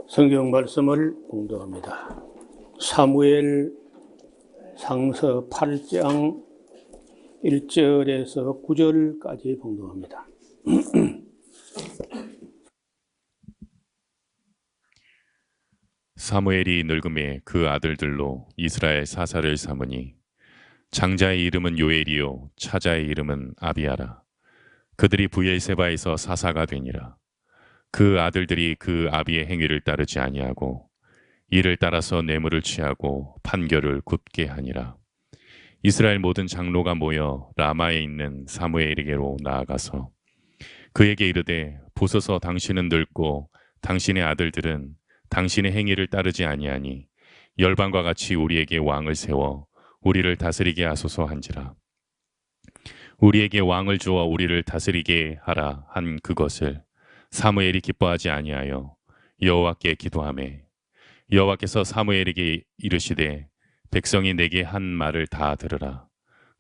성경 말씀을 봉독합니다. 사무엘 상서 8장 1절에서 9절까지 봉독합니다. 사무엘이 늙음에 그 아들들로 이스라엘 사사를 삼으니 장자의 이름은 요엘이요 차자의 이름은 아비아라. 그들이 브엘세바에서 사사가 되니라. 그 아들들이 그 아비의 행위를 따르지 아니하고 이를 따라서 뇌물을 취하고 판결을 굽게 하니라. 이스라엘 모든 장로가 모여 라마에 있는 사무엘에게로 나아가서 그에게 이르되 보소서, 당신은 늙고 당신의 아들들은 당신의 행위를 따르지 아니하니 열방과 같이 우리에게 왕을 세워 우리를 다스리게 하소서 한지라. 우리에게 왕을 주어 우리를 다스리게 하라 한 그것을 사무엘이 기뻐하지 아니하여 여호와께 기도하매 여호와께서 사무엘에게 이르시되 백성이 내게 한 말을 다 들으라.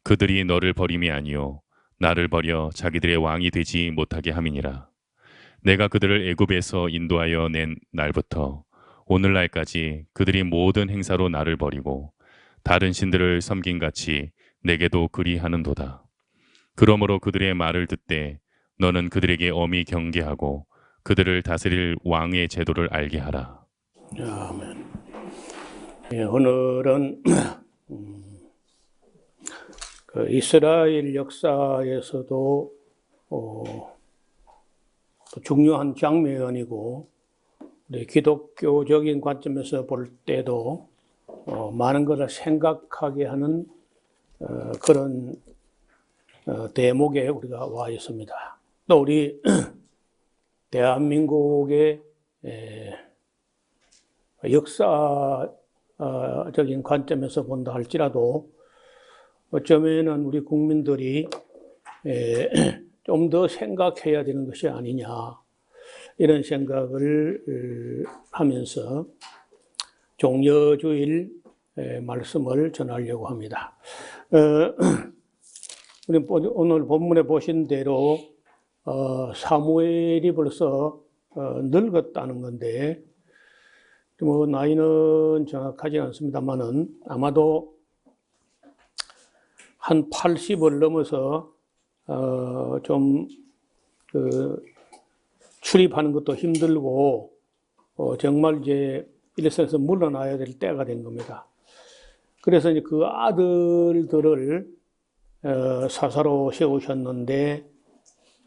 그들이 너를 버림이 아니요 나를 버려 자기들의 왕이 되지 못하게 함이니라. 내가 그들을 애굽에서 인도하여 낸 날부터 오늘날까지 그들이 모든 행사로 나를 버리고 다른 신들을 섬긴같이 내게도 그리하는도다. 그러므로 그들의 말을 듣되 너는 그들에게 엄히 경계하고 그들을 다스릴 왕의 제도를 알게 하라. 아멘. 오늘은 이스라엘 역사에서도 중요한 장면이고 우리 기독교적인 관점에서 볼 때도 많은 것을 생각하게 하는 그런 대목에 우리가 와 있습니다. 또 우리 대한민국의 역사적인 관점에서 본다 할지라도 어쩌면은 우리 국민들이 좀 더 생각해야 되는 것이 아니냐, 이런 생각을 하면서 종려주일 말씀을 전하려고 합니다. 우리 오늘 본문에 보신 대로 사무엘이 벌써 늙었다는 건데, 뭐 나이는 정확하지 않습니다만은 아마도 한 80을 넘어서 좀 출입하는 것도 힘들고 정말 이제 일선에서 물러나야 될 때가 된 겁니다. 그래서 이제 그 아들들을 사사로 세우셨는데,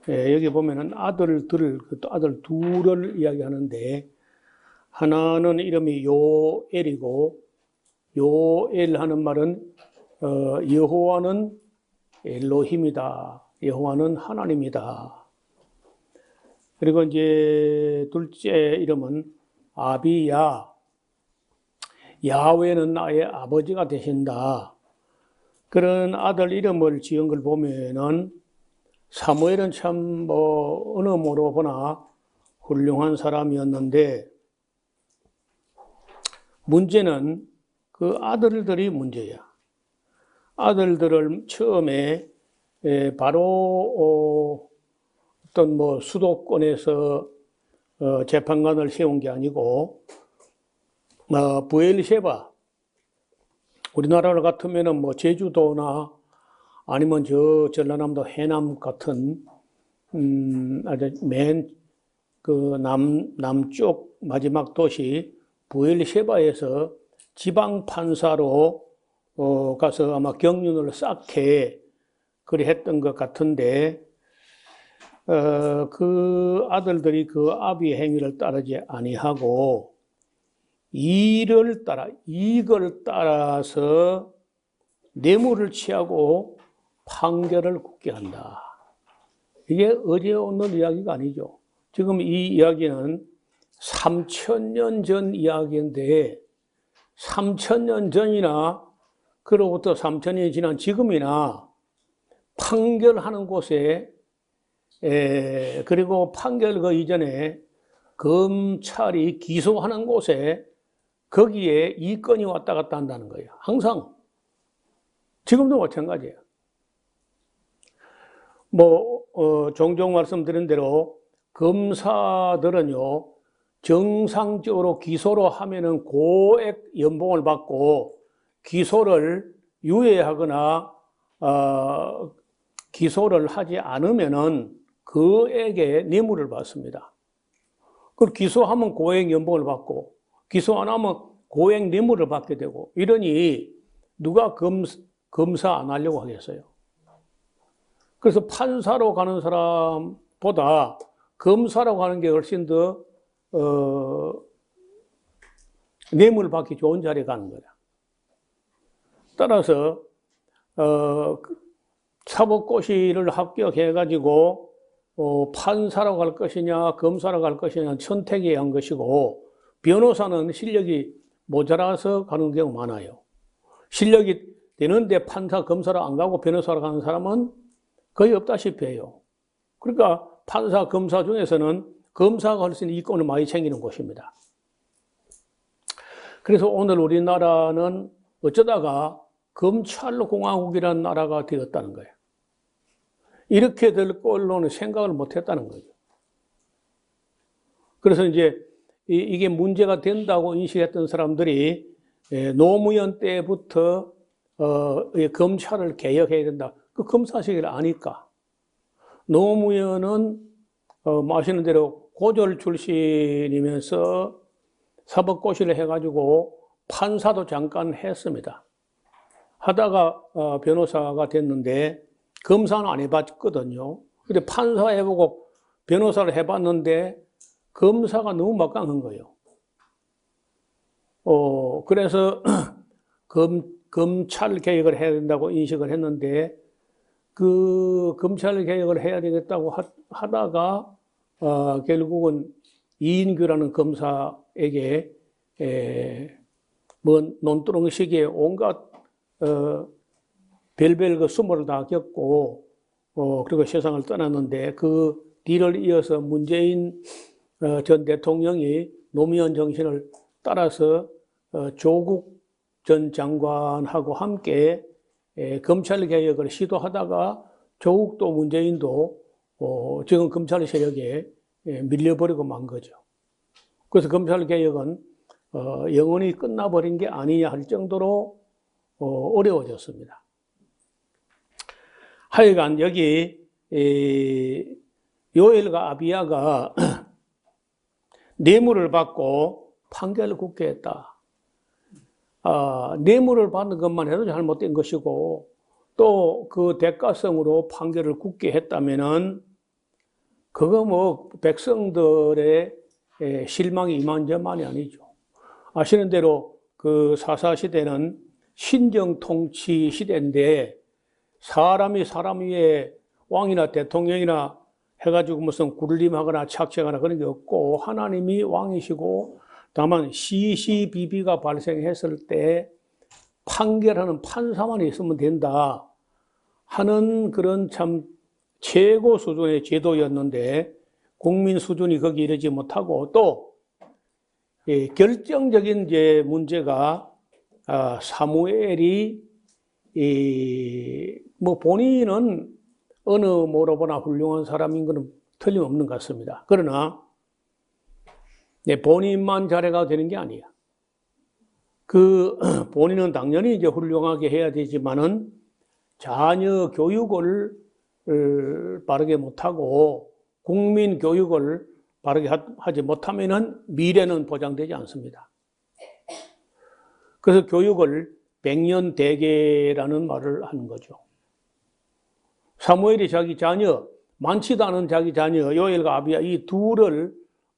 여기 보면은 아들 둘을 이야기하는데, 하나는 이름이 요엘이고, 요엘 하는 말은 여호와는 엘로힘이다, 여호와는 하나님이다. 그리고 이제 둘째 이름은 아비야, 야훼는 나의 아버지가 되신다. 그런 아들 이름을 지은 걸 보면은 사무엘은 참 어느 모로 보나 훌륭한 사람이었는데, 문제는 그 아들들이 문제야. 아들들을 처음에 바로 어떤 뭐 수도권에서 재판관을 세운 게 아니고, 브엘세바, 우리나라 같으면은 뭐 제주도나 아니면 저 전라남도 해남 같은 아주 맨 그 남쪽 마지막 도시 브엘세바에서 지방 판사로 가서 아마 경륜을 쌓게 그리 했던 것 같은데, 그 아들들이 그 아비의 행위를 따르지 아니하고 이익을 따라서 뇌물을 취하고 판결을 굽게 한다. 이게 어제 오늘 이야기가 아니죠. 지금 이 이야기는 3000년 전 이야기인데, 3000년 전이나 그로부터 3000년이 지난 지금이나 판결하는 곳에, 그리고 판결 그 이전에 검찰이 기소하는 곳에 거기에 이 건이 왔다 갔다 한다는 거예요. 항상. 지금도 마찬가지예요. 종종 말씀드린 대로 검사들은요, 정상적으로 기소로 하면은 고액 연봉을 받고 기소를 유예하거나 기소를 하지 않으면은 그에게 뇌물을 받습니다. 그 기소하면 고액 연봉을 받고 기소 안 하면 고액 뇌물을 받게 되고 이러니 누가 검사 안 하려고 하겠어요. 그래서 판사로 가는 사람보다 검사로 가는 게 훨씬 더 뇌물 받기 좋은 자리에 가는 거야. 따라서 사법고시를 합격해가지고 판사로 갈 것이냐 검사로 갈 것이냐 선택해야 한 것이고 변호사는 실력이 모자라서 가는 경우 많아요. 실력이 되는데 판사 검사로 안 가고 변호사로 가는 사람은 거의 없다시피 해요. 그러니까 판사 검사 중에서는 검사가 훨씬 이권을 많이 챙기는 곳입니다. 그래서 오늘 우리나라는 어쩌다가 검찰공화국이라는 나라가 되었다는 거예요. 이렇게 될 걸로는 생각을 못 했다는 거죠. 그래서 이제 이게 문제가 된다고 인식했던 사람들이 노무현 때부터 검찰을 개혁해야 된다. 그 검사식을 아니까. 노무현은 아시는 대로 고졸 출신이면서 사법고시를 해가지고 판사도 잠깐 했습니다. 하다가 변호사가 됐는데 검사는 안 해봤거든요. 근데 판사 해보고 변호사를 해봤는데 검사가 너무 막강한 거예요. 그래서 검찰 개혁을 해야 된다고 인식을 했는데 그 검찰 개혁을 해야 되겠다고 하다가 결국은 이인규라는 검사에게 뭐 논두렁식의 온갖 별별 그 수모를 다 겪고 그리고 세상을 떠났는데 그 뒤를 이어서 문재인 전 대통령이 노무현 정신을 따라서 조국 전 장관하고 함께 검찰 개혁을 시도하다가 조국도 문재인도 지금 검찰 세력에 밀려버리고 만 거죠. 그래서 검찰 개혁은 영원히 끝나버린 게 아니냐 할 정도로 어려워졌습니다. 하여간 여기 요엘과 아비야가 뇌물을 받고 판결을 굳게 했다. 뇌물을 받는 것만 해도 잘못된 것이고 또 그 대가성으로 판결을 굳게 했다면은 그거 뭐 백성들의 실망이 이만저만이 아니죠. 아시는 대로 그 사사시대는 신정통치 시대인데 사람이 사람 위에 왕이나 대통령이나 해가지고 무슨 굴림하거나 착취하거나 그런 게 없고 하나님이 왕이시고 다만 시시비비가 발생했을 때 판결하는 판사만 있으면 된다 하는 그런 참 최고 수준의 제도였는데 국민 수준이 거기 이르지 못하고 또 결정적인 이제 문제가 사무엘이 뭐 본인은 어느 뭐로보나 훌륭한 사람인 것은 틀림없는 것 같습니다. 그러나 본인만 잘해가 되는 게 아니야. 그 본인은 당연히 이제 훌륭하게 해야 되지만은 자녀 교육을 바르게 못하고 국민 교육을 바르게 하지 못하면은 미래는 보장되지 않습니다. 그래서 교육을 백년대계라는 말을 하는 거죠. 사무엘이 자기 자녀, 많지도 않은 자기 자녀 요엘과 아비야 이 둘을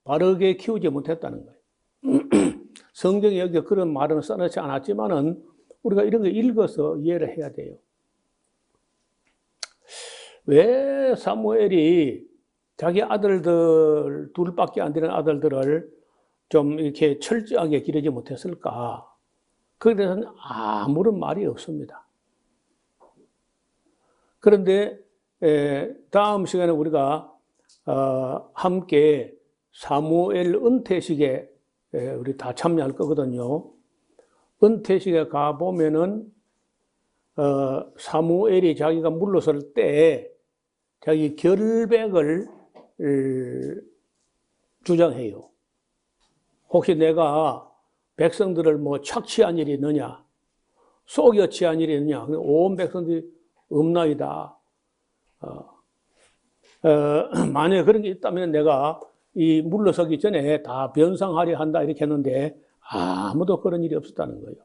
바르게 키우지 못했다는 거예요. 성경에 여기 그런 말은 써놓지 않았지만은 우리가 이런 거 읽어서 이해를 해야 돼요. 왜 사무엘이 자기 아들들, 둘밖에 안 되는 아들들을 좀 이렇게 철저하게 기르지 못했을까? 그에 대해서는 아무런 말이 없습니다. 그런데 다음 시간에 우리가 함께 사무엘 은퇴식에 우리 다 참여할 거거든요. 은퇴식에 가보면은 사무엘이 자기가 물러설 때 자기 결백을 주장해요. 혹시 내가 백성들을 뭐 착취한 일이 있느냐, 속여 취한 일이 있느냐, 온 백성들이 없나이다. 만약에 그런 게 있다면 내가 이 물러서기 전에 다 변상하려 한다 이렇게 했는데 아무도 그런 일이 없었다는 거예요.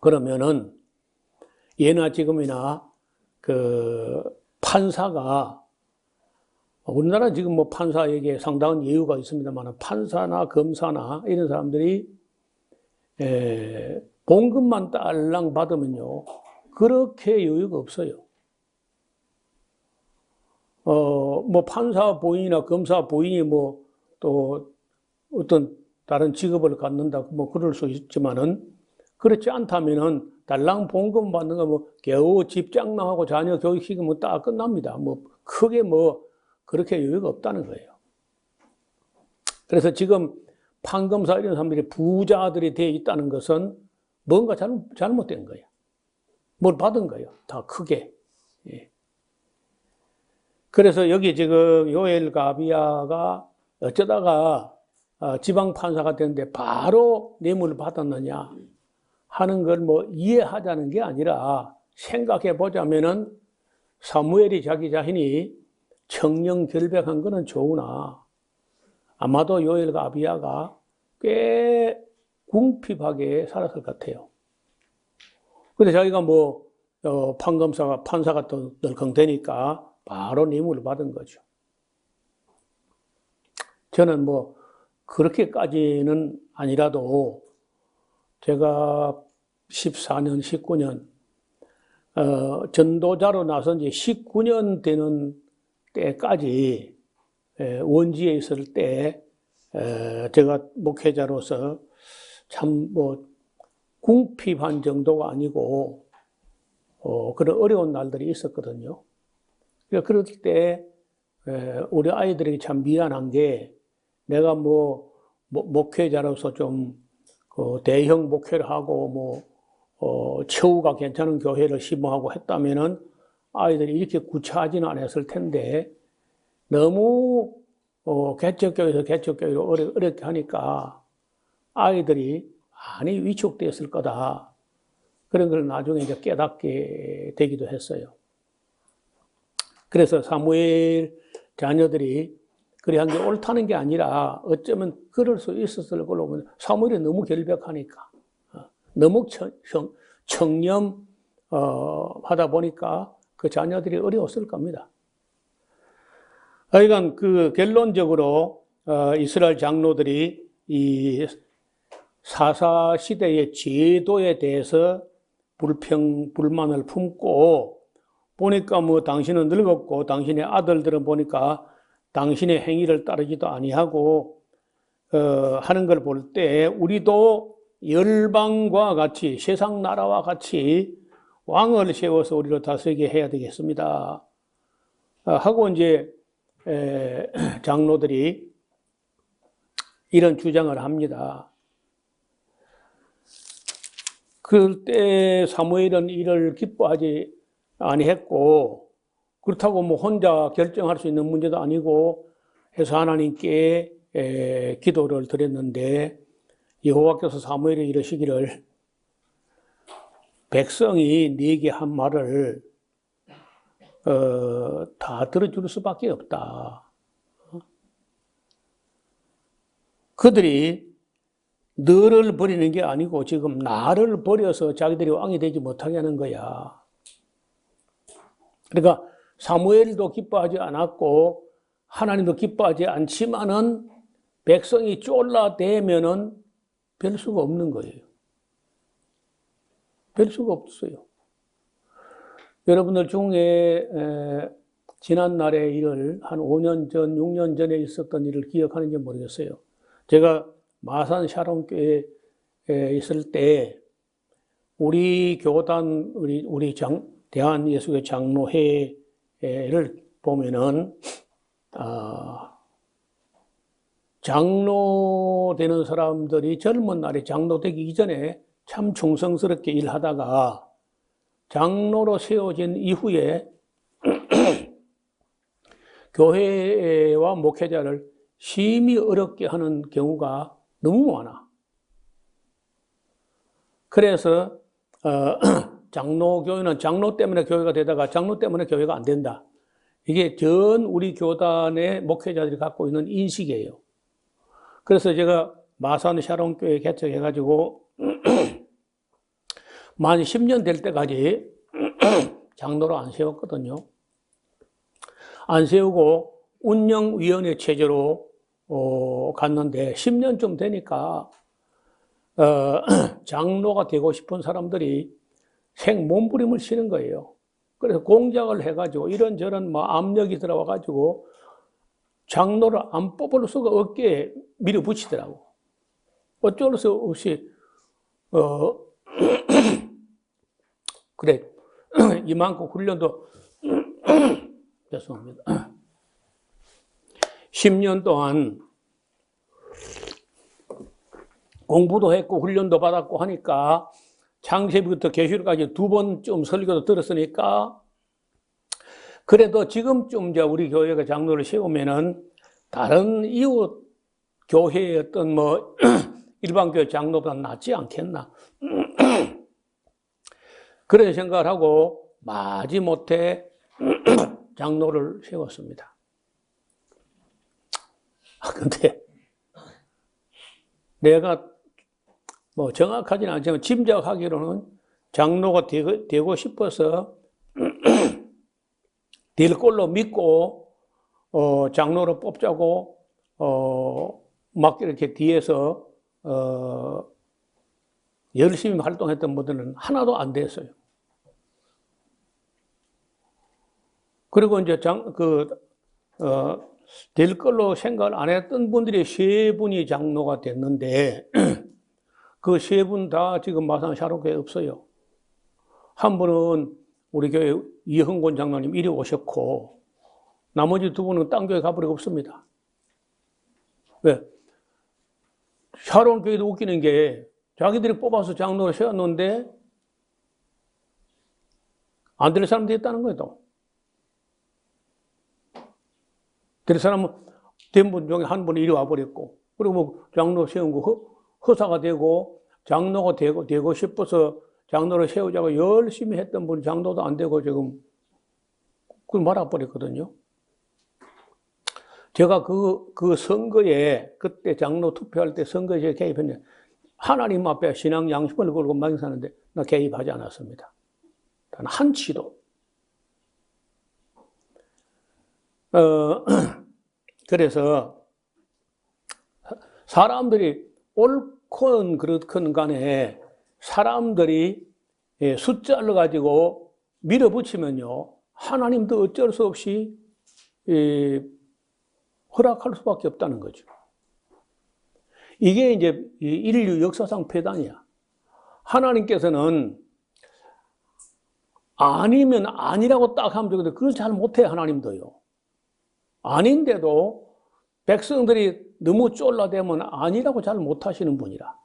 그러면은 예나 지금이나 그 판사가, 우리나라 지금 뭐 판사에게 상당한 예우가 있습니다만 판사나 검사나 이런 사람들이 봉급만 딸랑 받으면요 그렇게 여유가 없어요. 뭐 판사 부인이나 검사 부인이 뭐 또 어떤 다른 직업을 갖는다 뭐 그럴 수 있지만은 그렇지 않다면은 달랑 봉급 받는 거 뭐 겨우 집 장만하고 자녀 교육시키면 딱 끝납니다. 뭐 크게 뭐 그렇게 여유가 없다는 거예요. 그래서 지금 판검사 이런 사람들이 부자들이 되어 있다는 것은 뭔가 잘못된 거예요. 뭘 받은 거예요. 다 크게. 예. 그래서 여기 지금 요엘과 아비야가 어쩌다가 지방 판사가 됐는데 바로 뇌물을 받았느냐 하는 걸 뭐 이해하자는 게 아니라 생각해 보자면은 사무엘이 자기 자신이 청령 결백한 거는 좋으나 아마도 요엘과 아비야가 꽤 궁핍하게 살았을 것 같아요. 근데 자기가 뭐 판사가 또 널컹대니까 바로 뇌물을 받은 거죠. 저는 뭐 그렇게까지는 아니라도 제가 14년, 19년 전도자로 나선 지 19년 되는 때까지 원지에 있을 때 제가 목회자로서 참 뭐 궁핍한 정도가 아니고 그런 어려운 날들이 있었거든요. 그럴 때 우리 아이들에게 참 미안한 게 내가 뭐 목회자로서 좀 대형 목회를 하고 뭐 처우가 괜찮은 교회를 심어하고 했다면은 아이들이 이렇게 구차하지는 않았을 텐데 너무 개척교회에서 개척교회로 어렵게 하니까 아이들이 많이 위축되었을 거다. 그런 걸 나중에 이제 깨닫게 되기도 했어요. 그래서 사무엘 자녀들이 그래 한 게 옳다는 게 아니라 어쩌면 그럴 수 있었을 걸로 보면 사무엘이 너무 결백하니까 너무 청렴 하다 보니까 그 자녀들이 어려웠을 겁니다. 하여간 그 결론적으로 이스라엘 장로들이 이 사사 시대의 제도에 대해서 불만을 품고 보니까 뭐 당신은 늙었고 당신의 아들들은 보니까 당신의 행위를 따르지도 아니하고 하는 걸 볼 때 우리도 열방과 같이 세상 나라와 같이 왕을 세워서 우리로 다스리게 해야 되겠습니다. 하고 이제 장로들이 이런 주장을 합니다. 그때 사무엘은 이를 기뻐하지 아니했고 그렇다고 뭐 혼자 결정할 수 있는 문제도 아니고 해서 하나님께 기도를 드렸는데 여호와께서 사무엘에 이르시기를 백성이 네게 한 말을 다 들어줄 수밖에 없다. 그들이 너를 버리는 게 아니고 지금 나를 버려서 자기들이 왕이 되지 못하게 하는 거야. 그러니까 사무엘도 기뻐하지 않았고 하나님도 기뻐하지 않지만은 백성이 쫄라대면은 별 수가 없는 거예요. 별 수가 없어요. 여러분들 중에 지난 날의 일을 한 5년 전, 6년 전에 있었던 일을 기억하는지 모르겠어요. 제가 마산 샤론교회에 있을 때 우리 교단, 우리 대한예수교 장로회를 보면은 장로 되는 사람들이 젊은 날에 장로 되기 이전에 참 충성스럽게 일하다가 장로로 세워진 이후에 교회와 목회자를 심히 어렵게 하는 경우가 너무 많아. 그래서 장로교회는 장로 때문에 교회가 되다가 장로 때문에 교회가 안 된다. 이게 전 우리 교단의 목회자들이 갖고 있는 인식이에요. 그래서 제가 마산 샤론교회 개척해가지고 만 10년 될 때까지 장로를 안 세웠거든요. 안 세우고 운영위원회 체제로 갔는데 10년쯤 되니까 장로가 되고 싶은 사람들이 생몸부림을 치는 거예요. 그래서 공작을 해가지고 이런저런 뭐 압력이 들어와가지고 장로를 안 뽑을 수가 없게 밀어붙이더라고. 어쩔 수 없이 그래 이만큼 훈련도 죄송합니다. 10년 동안 공부도 했고 훈련도 받았고 하니까 창세기부터 계시록까지 2번쯤 설교도 들었으니까 그래도 지금쯤 이제 우리 교회가 장로를 세우면은 다른 이웃 교회의 어떤 뭐 일반 교회 장로보다 낫지 않겠나 그런 생각을 하고 마지못해 장로를 세웠습니다. 근데 내가 뭐 정확하지는 않지만 짐작하기로는 장로가 되고 싶어서 될 걸로 믿고 장로를 뽑자고 막 이렇게 뒤에서 열심히 활동했던 분들은 하나도 안 됐어요. 그리고 이제 될 걸로 생각을 안 했던 분들이 3분이 장로가 됐는데 그 3분 다 지금 마산 샤론교회에 없어요. 한 분은 우리 교회 이흥곤 장로님 이리 오셨고 나머지 2분은 딴 교회 가버리고 없습니다. 왜? 샤론교회도 웃기는 게 자기들이 뽑아서 장로를 세웠는데 안 될 사람들이 있다는 거예요. 또. 될 사람은 된 분 중에 한 분이 이리 와버렸고 그리고 뭐 장로 세운 거 허사가 되고 장로가 되고 싶어서 장로를 세우자고 열심히 했던 분이 장로도 안 되고 지금 그걸 말아버렸거든요. 제가 그 선거에 그때 장로 투표할 때 선거에 제가 개입했는데 하나님 앞에 신앙 양심을 걸고 맹세하는데 나 개입하지 않았습니다. 단 한치도. 그래서 사람들이 옳건 그렇건 간에 사람들이 숫자를 가지고 밀어붙이면요 하나님도 어쩔 수 없이 허락할 수밖에 없다는 거죠. 이게 이제 인류 역사상 폐단이야. 하나님께서는 아니면 아니라고 딱 하면 되거든요. 그걸 잘 못해 하나님도요. 아닌데도 백성들이 너무 쫄라대면 아니라고 잘 못하시는 분이라.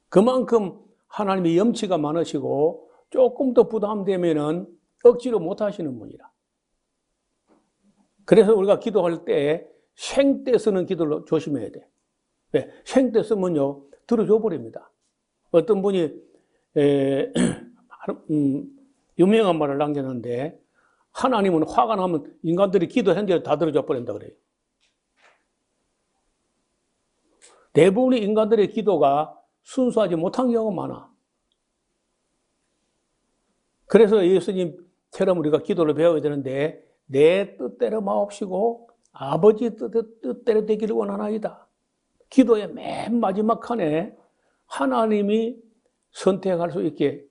그만큼 하나님의 염치가 많으시고 조금 더 부담되면은 억지로 못하시는 분이라. 그래서 우리가 기도할 때 생때 쓰는 기도를 조심해야 돼. 왜? 생때 쓰면요 들어줘 버립니다. 어떤 분이 유명한 말을 남겼는데 하나님은 화가 나면 인간들이 기도한 대로 다 들어줘 버린다 그래요. 대부분의 인간들의 기도가 순수하지 못한 경우가 많아. 그래서 예수님처럼 우리가 기도를 배워야 되는데 내 뜻대로 마옵시고 아버지 뜻대로 되기를 원하나이다. 기도의 맨 마지막 칸에 하나님이 선택할 수 있게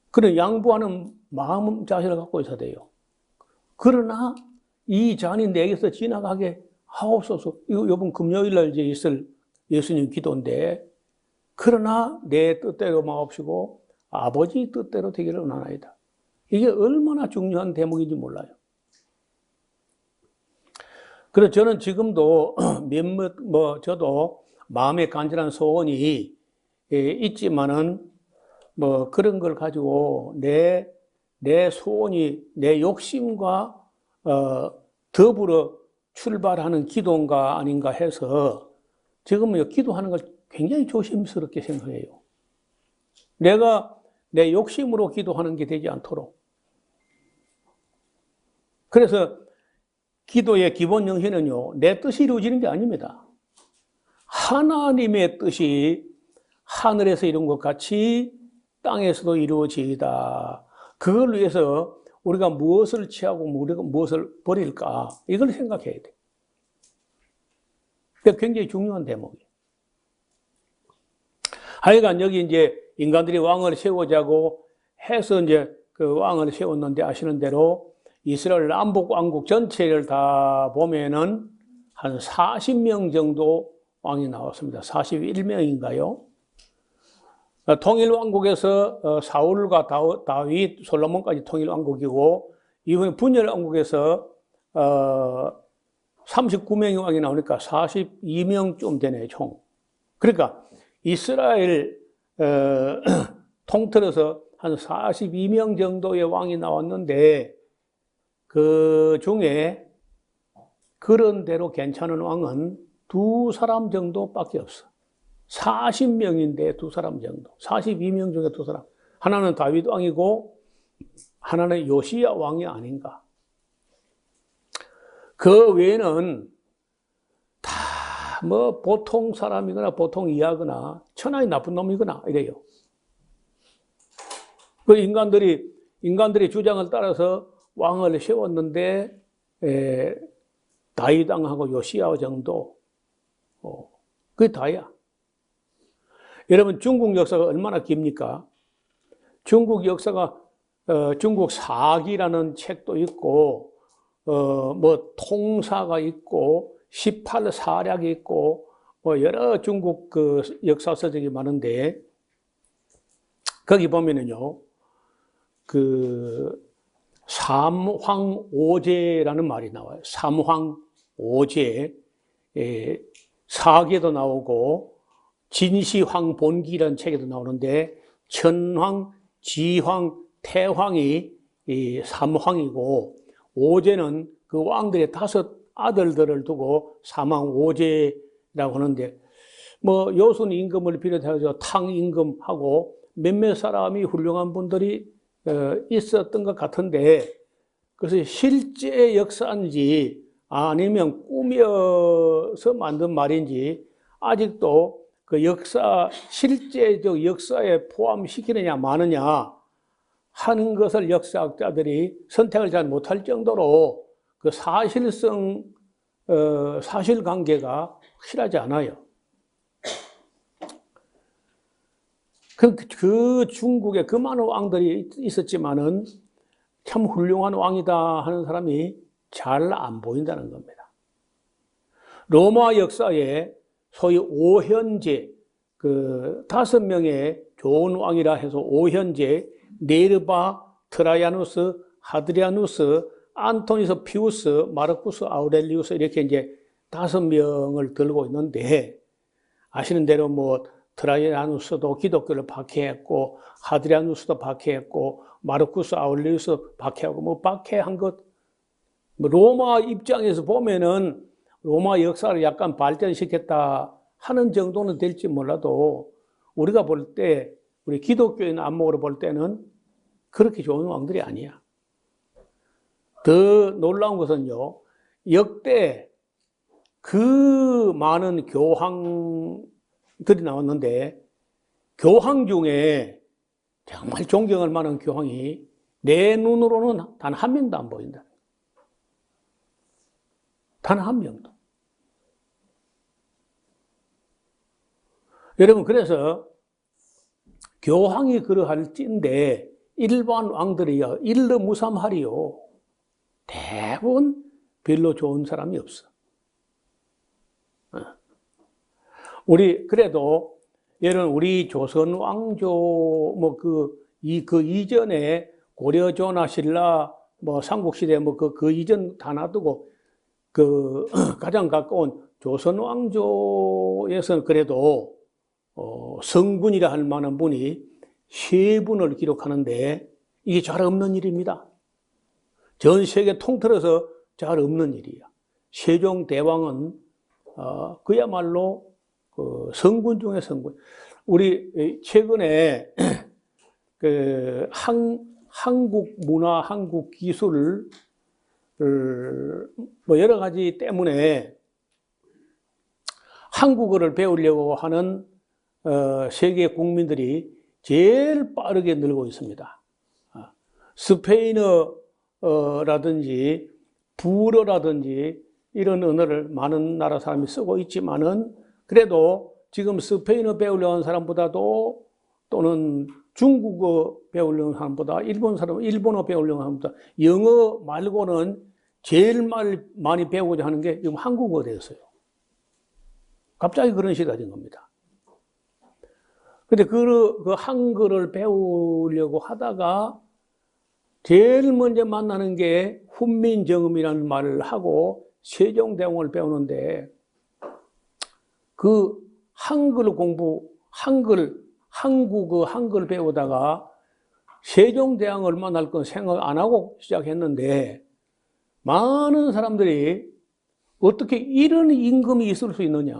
그런 양보하는 마음 자세를 갖고 있어야 돼요. 그러나 이 잔이 내게서 지나가게 하옵소서. 이번 금요일 날 이제 있을 예수님 기도인데 그러나 내 뜻대로 마옵시고 아버지 뜻대로 되기를 원하나이다. 이게 얼마나 중요한 대목인지 몰라요. 그래서 저는 지금도 저도 마음에 간절한 소원이 있지만은 그런 걸 가지고 내 소원이 내 욕심과 더불어 출발하는 기도인가 아닌가 해서 지금은 기도하는 걸 굉장히 조심스럽게 생각해요. 내가 내 욕심으로 기도하는 게 되지 않도록. 그래서 기도의 기본 정신은요, 내 뜻이 이루어지는 게 아닙니다. 하나님의 뜻이 하늘에서 이룬 것 같이 땅에서도 이루어지이다. 그걸 위해서 우리가 무엇을 취하고 우리가 무엇을 버릴까? 이걸 생각해야 돼. 그게 굉장히 중요한 대목이에요. 하여간 여기 이제 인간들이 왕을 세우자고 해서 이제 그 왕을 세웠는데 아시는 대로 이스라엘 남북 왕국 전체를 다 보면은 한 40명 정도 왕이 나왔습니다. 41명인가요? 통일 왕국에서 사울과 다윗, 솔로몬까지 통일 왕국이고 이번에 분열 왕국에서 39명의 왕이 나오니까 42명쯤 되네요, 총. 그러니까 이스라엘 통틀어서 한 42명 정도의 왕이 나왔는데 그 중에 그런대로 괜찮은 왕은 2사람 정도밖에 없어. 40명인데 2사람 정도. 42명 중에 2사람. 하나는 다윗 왕이고 하나는 요시야 왕이 아닌가. 그 외에는 다 뭐 보통 사람이거나 보통 이하거나 천하의 나쁜 놈이거나 이래요. 그 인간들이 주장을 따라서 왕을 세웠는데 다윗 왕하고 요시야 정도 그게 다야. 여러분 중국 역사가 얼마나 깁니까? 중국 역사가 중국 사기라는 책도 있고 뭐 통사가 있고 18사략이 있고 뭐 여러 중국 그 역사 서적이 많은데 거기 보면은요 그 삼황오제라는 말이 나와요. 삼황오제 사계도 나오고 진시황본기라는 책에도 나오는데 천황, 지황, 태황이 이 삼황이고 오제는 그 왕들의 5 아들들을 두고 삼황오제라고 하는데 뭐 요순 임금을 비롯해서 탕 임금하고 몇몇 사람이 훌륭한 분들이 있었던 것 같은데 그래서 실제 역사인지 아니면 꾸며서 만든 말인지 아직도 그 실제적 역사에 포함시키느냐 마느냐 하는 것을 역사학자들이 선택을 잘 못할 정도로 그 사실관계가 확실하지 않아요. 그 중국에 그 많은 왕들이 있었지만은 참 훌륭한 왕이다 하는 사람이 잘 안 보인다는 겁니다. 로마 역사에 소위 오현제, 그 5명의 좋은 왕이라 해서 오현제, 네르바, 트라이아누스, 하드리아누스, 안토니스 피우스, 마르쿠스 아우렐리우스 이렇게 이제 5명을 들고 있는데 아시는 대로 뭐 트라이아누스도 기독교를 박해했고 하드리아누스도 박해했고 마르쿠스 아우렐리우스 박해하고 뭐 박해한 것 로마 입장에서 보면은 로마 역사를 약간 발전시켰다 하는 정도는 될지 몰라도 우리가 볼 때 우리 기독교인 안목으로 볼 때는 그렇게 좋은 왕들이 아니야. 더 놀라운 것은요, 역대 그 많은 교황들이 나왔는데 교황 중에 정말 존경할 만한 교황이 내 눈으로는 단 한 명도 안 보인다. 단 한 명도. 여러분 그래서 교황이 그러할진데 일반 왕들이요 일러무삼하리요. 대부분 별로 좋은 사람이 없어. 그래도 예를 우리 조선 왕조 뭐 그 이전에 고려조나 신라 뭐 삼국시대 뭐 그 이전 다 놔두고 그 가장 가까운 조선 왕조에서는 그래도 성군이라 할 만한 분이 3분을 기록하는데 이게 잘 없는 일입니다. 전 세계 통틀어서 잘 없는 일이야. 세종대왕은 그야말로 그 성군 중에 성군. 우리 최근에 그 한국 문화, 한국 기술을 뭐 여러 가지 때문에 한국어를 배우려고 하는 세계 국민들이 제일 빠르게 늘고 있습니다. 스페인어라든지 불어라든지 이런 언어를 많은 나라 사람이 쓰고 있지만은 그래도 지금 스페인어 배우려는 하는 사람보다도 또는 중국어 배우려는 사람보다 일본어 배우려는 사람보다 영어 말고는 제일 많이 배우고자 하는 게 지금 한국어가 되었어요. 갑자기 그런 시대가 된 겁니다. 근데 그 한글을 배우려고 하다가 제일 먼저 만나는 게 훈민정음이라는 말을 하고 세종대왕을 배우는데 그 한글 공부, 한국어 한글 배우다가 세종대왕을 만날 건 생각 안 하고 시작했는데 많은 사람들이 어떻게 이런 임금이 있을 수 있느냐.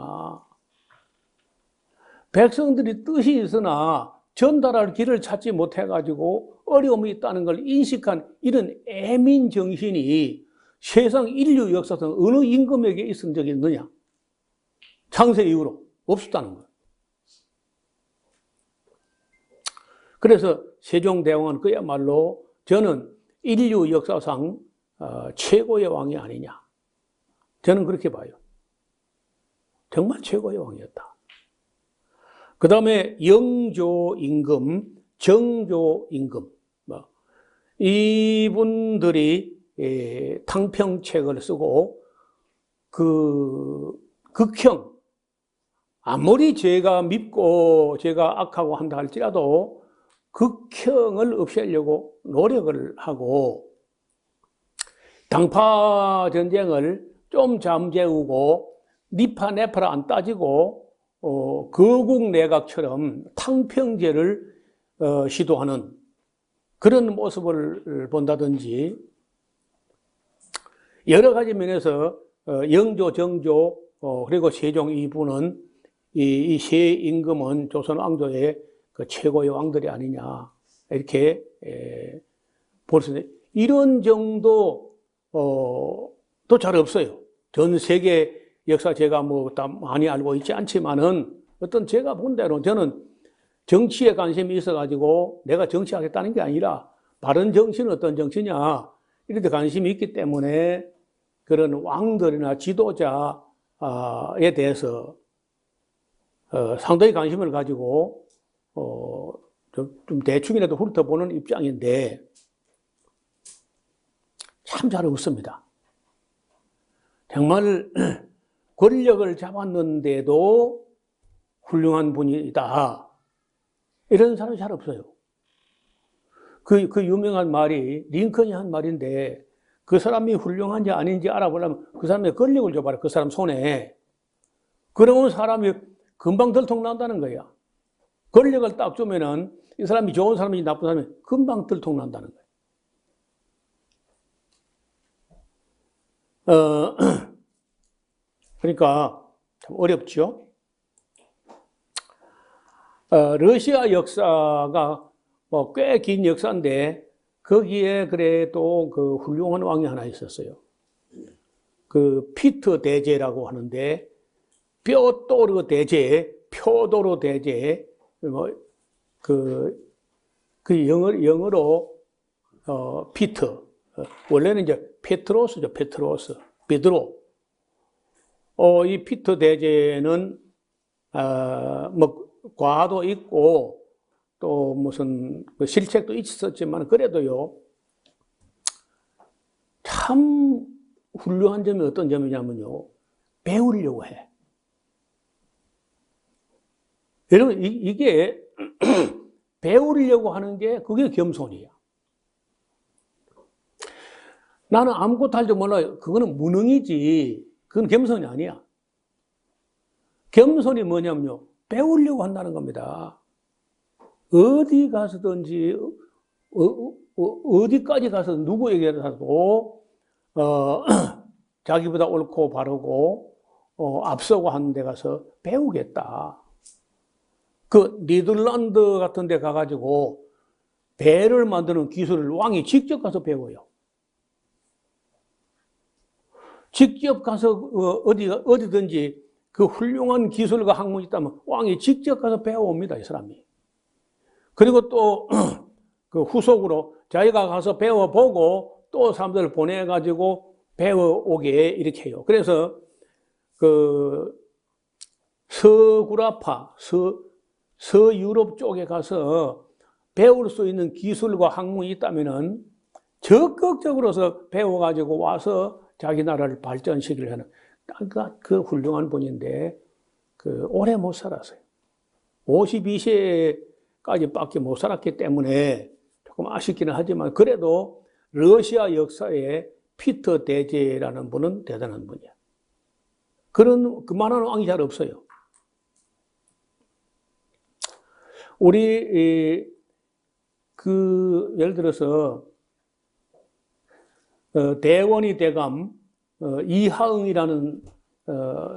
백성들이 뜻이 있으나 전달할 길을 찾지 못해가지고 어려움이 있다는 걸 인식한 이런 애민 정신이 세상 인류 역사상 어느 임금에게 있은 적이 있느냐. 창세 이후로 없었다는 거예요. 그래서 세종대왕은 그야말로 저는 인류 역사상 최고의 왕이 아니냐. 저는 그렇게 봐요. 정말 최고의 왕이었다. 그 다음에 영조임금, 정조임금 이분들이 탕평책을 쓰고 그 극형 아무리 죄가 밉고 죄가 악하고 한다 할지라도 극형을 없애려고 노력을 하고 당파 전쟁을 좀 잠재우고 니파 네파를 안 따지고 거국 내각처럼 탕평제를 시도하는 그런 모습을 본다든지 여러 가지 면에서 영조, 정조 그리고 세종 이분은 이 세 임금은 조선 왕조의 그 최고의 왕들이 아니냐 이렇게 볼 수 있는데 이런 정도 또 잘 없어요. 전 세계 역사 제가 뭐 다 많이 알고 있지 않지만은 어떤 제가 본 대로 저는 정치에 관심이 있어가지고 내가 정치하겠다는 게 아니라 바른 정치는 어떤 정치냐 이런 데 관심이 있기 때문에 그런 왕들이나 지도자에 대해서 상당히 관심을 가지고 좀 대충이라도 훑어보는 입장인데 참 잘 없습니다. 정말 권력을 잡았는데도 훌륭한 분이다. 이런 사람이 잘 없어요. 그 유명한 말이 링컨이 한 말인데 그 사람이 훌륭한지 아닌지 알아보려면 그 사람의 권력을 줘봐라. 그 사람 손에. 그러면 사람이 금방 들통난다는 거야. 권력을 딱 주면은 이 사람이 좋은 사람인지 나쁜 사람인지 금방 들통난다는 거야. 그러니까 참 어렵죠. 러시아 역사가 뭐 꽤 긴 역사인데 거기에 그래도 그 훌륭한 왕이 하나 있었어요. 그 피터 대제라고 하는데 뼈도르 대제, 표도르 대제 그 영어로 피터 원래는 이제 페트로스죠. 베드로. 이 피터 대제는 뭐 과도 있고 또 무슨 실책도 있었지만 그래도요 참 훌륭한 점이 어떤 점이냐면요 배우려고 해. 여러분 이게 배우려고 하는 게 그게 겸손이야. 나는 아무것도 할 줄 몰라요. 그거는 무능이지. 그건 겸손이 아니야. 겸손이 뭐냐면요 배우려고 한다는 겁니다. 어디 가서든지 어디까지 가서 누구에게라도 자기보다 옳고 바르고 앞서고 하는 데 가서 배우겠다. 그 니들란드 같은 데 가가지고 배를 만드는 기술을 왕이 직접 가서 배워요. 직접 가서 어디든지 그 훌륭한 기술과 학문이 있다면 왕이 직접 가서 배워옵니다, 이 사람이. 그리고 또 그 후속으로 자기가 가서 배워보고 또 사람들을 보내가지고 배워오게 이렇게 해요. 그래서 그 서구라파, 서유럽 쪽에 가서 배울 수 있는 기술과 학문이 있다면은 적극적으로서 배워가지고 와서 자기 나라를 발전시키려 하는 그 훌륭한 분인데 오래 못 살았어요. 52세까지 밖에 못 살았기 때문에 조금 아쉽기는 하지만 그래도 러시아 역사에 피터 대제라는 분은 대단한 분이야. 그만한 왕이 잘 없어요. 우리 예를 들어서 대원이 대감 이하응이라는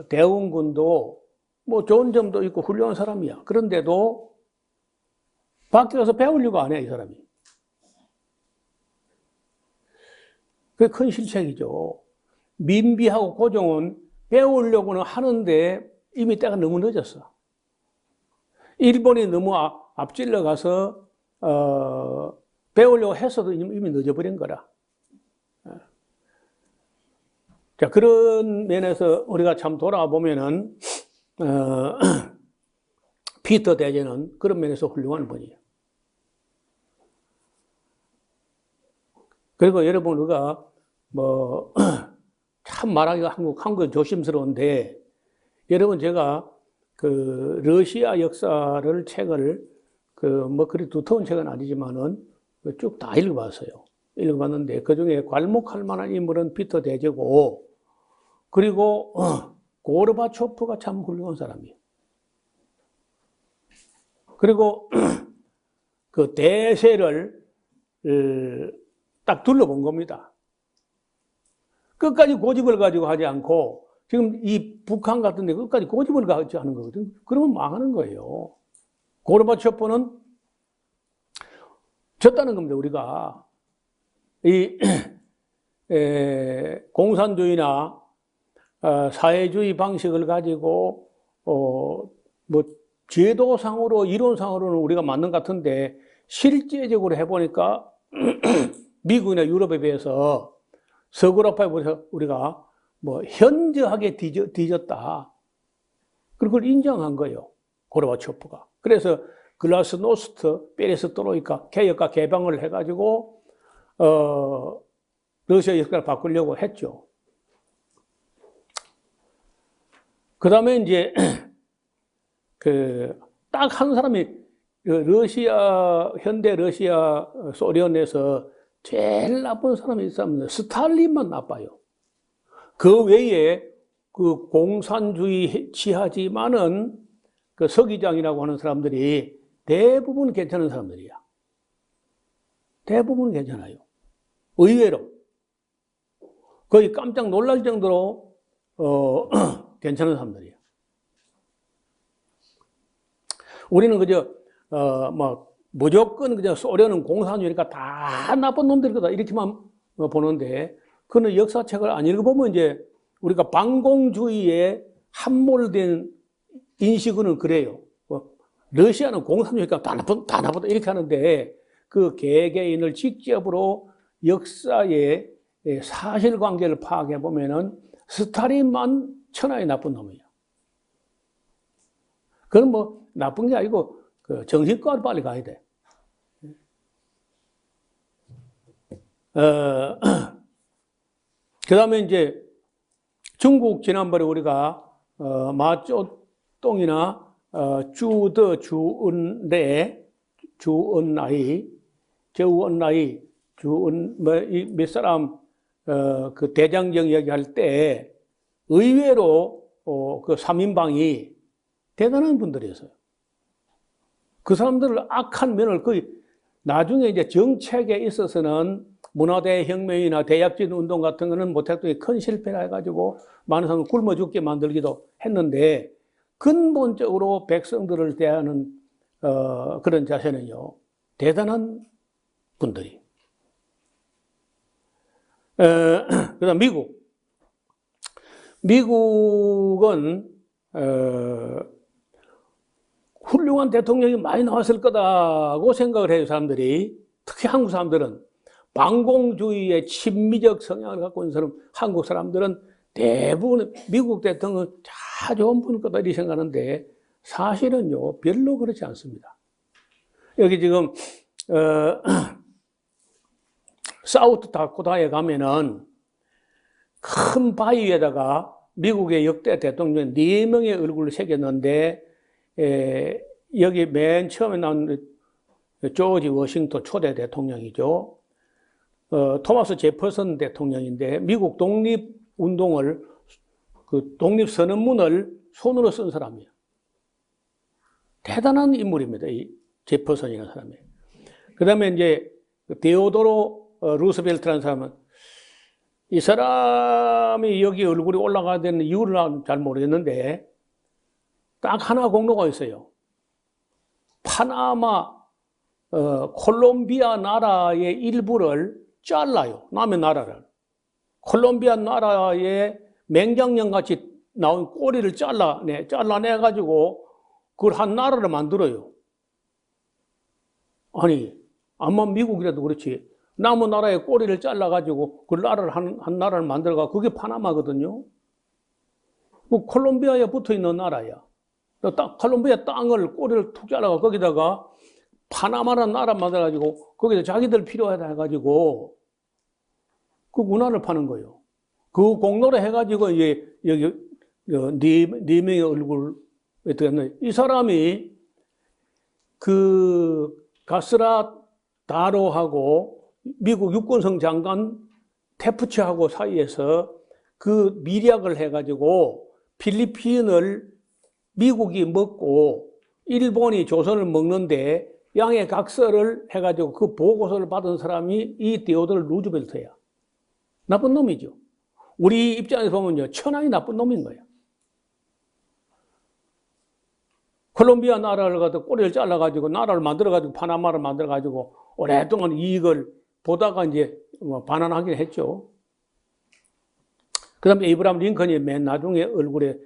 대원군도 뭐 좋은 점도 있고 훌륭한 사람이야. 그런데도 밖에 가서 배우려고 안 해, 이 사람이. 그게 큰 실책이죠. 민비하고 고종은 배우려고는 하는데 이미 때가 너무 늦었어. 일본이 너무 앞질러 가서 배우려고 했어도 이미 늦어버린 거라. 자, 그런 면에서 우리가 참 돌아보면은 피터 대제는 그런 면에서 훌륭한 분이에요. 그리고 여러분 우리가 참 말하기가 한국 조심스러운데 여러분 제가 그 러시아 역사를 책을 그리 두터운 책은 아니지만은 쭉 다 읽어봤어요. 읽어봤는데 그 중에 괄목할 만한 인물은 피터 대제고 그리고 고르바초프가 참 훌륭한 사람이에요. 그리고 그 대세를 딱 둘러본 겁니다. 끝까지 고집을 가지고 하지 않고 지금 이 북한 같은 데 끝까지 고집을 가지고 하는 거거든. 그러면 망하는 거예요. 고르바초프는 졌다는 겁니다. 우리가 이 공산주의나 사회주의 방식을 가지고 뭐 제도상으로 이론상으로는 우리가 맞는 것 같은데 실제적으로 해보니까 미국이나 유럽에 비해서 서구라파에 비해서 우리가 뭐 현저하게 뒤졌다. 그걸 인정한 거예요. 고르바초프가. 그래서 글라스노스트, 페레스트로이카 개혁과 개방을 해가지고 러시아 역사를 바꾸려고 했죠. 그 다음에 이제 딱 한 사람이 현대 러시아 소련에서 제일 나쁜 사람이 있으면 스탈린만 나빠요. 그 외에 그 공산주의 취하지만은 그 서기장이라고 하는 사람들이 대부분 괜찮은 사람들이야. 대부분 괜찮아요. 의외로. 거의 깜짝 놀랄 정도로 괜찮은 사람들이야. 우리는 그저 무조건 그저 소련은 공산주의니까 다 나쁜 놈들이다 이렇게만 보는데 그는 역사책을 안 읽어보면 이제 우리가 반공주의에 함몰된 인식은 그래요. 러시아는 공산주의니까 다 나쁘다 이렇게 하는데 그 개개인을 직접으로 역사의 사실관계를 파악해 보면은 스탈린만 천하의 나쁜 놈이에요. 그건 뭐 나쁜 게 아니고 정신과로 빨리 가야 돼. 그 다음에 이제 중국 지난번에 우리가 마쩌똥이나 몇 사람 그 대장정 얘기할 때 의외로 그 3인방이 대단한 분들이었어요. 그 사람들 악한 면을 거의 나중에 이제 정책에 있어서는 문화대혁명이나 대약진 운동 같은 거는 모택동이 큰 실패를 해가지고 많은 사람을 굶어 죽게 만들기도 했는데 근본적으로 백성들을 대하는 그런 자세는요, 대단한 분들이. 그다음 미국은 훌륭한 대통령이 많이 나왔을 거다고 생각을 해요, 사람들이. 특히 한국 사람들은 반공주의의 친미적 성향을 갖고 있는 사람, 한국 사람들은 대부분 미국 대통령 다 좋은 분일 거다 이렇게 생각하는데 사실은요, 별로 그렇지 않습니다. 여기 지금 사우트 다코타에 가면은 큰 바위에다가 미국의 역대 대통령 4명의 얼굴을 새겼는데, 여기 맨 처음에 나온 조지 워싱턴 초대 대통령이죠. 토마스 제퍼슨 대통령인데 미국 독립운동을, 그 독립선언문을 손으로 쓴 사람이에요. 대단한 인물입니다, 이 제퍼슨이라는 사람이. 그 다음에 이제 데오도로 루스벨트라는 사람은, 이 사람이 여기 얼굴이 올라가야 되는 이유를 잘 모르겠는데 딱 하나 공로가 있어요. 파나마, 콜롬비아 나라의 일부를 잘라요. 남의 나라를. 콜롬비아 나라의 맹장령 같이 나온 꼬리를 잘라내가지고 그걸 한 나라를 만들어요. 아니, 암만 미국이라도 그렇지. 남의 나라의 꼬리를 잘라가지고 그 나라를 한 나라를 만들어가, 그게 파나마거든요. 그 콜롬비아에 붙어 있는 나라야. 콜롬비아 땅을 꼬리를 툭 잘라가 거기다가 파나마라는 나라 만들어가지고 거기다 자기들 필요하다 해가지고 그 문화를 파는 거예요. 그 공로로 해가지고 이제 여기 네 명의 얼굴 어떻게 이 사람이 그 가스라 다로하고 미국 육군성 장관 테프치하고 사이에서 그 미략을 해가지고 필리핀을 미국이 먹고 일본이 조선을 먹는데 양의 각서를 해가지고 그 보고서를 받은 사람이 이 데오도로 루즈벨트야. 나쁜 놈이죠. 우리 입장에서 보면요, 천하의 나쁜 놈인 거야. 콜롬비아 나라를 갖다 꼬리를 잘라가지고 나라를 만들어가지고 파나마를 만들어가지고 오랫동안 이익을 보다가 이제 반환하긴 했죠. 그 다음에 에이브람 링컨이 맨 나중에 얼굴에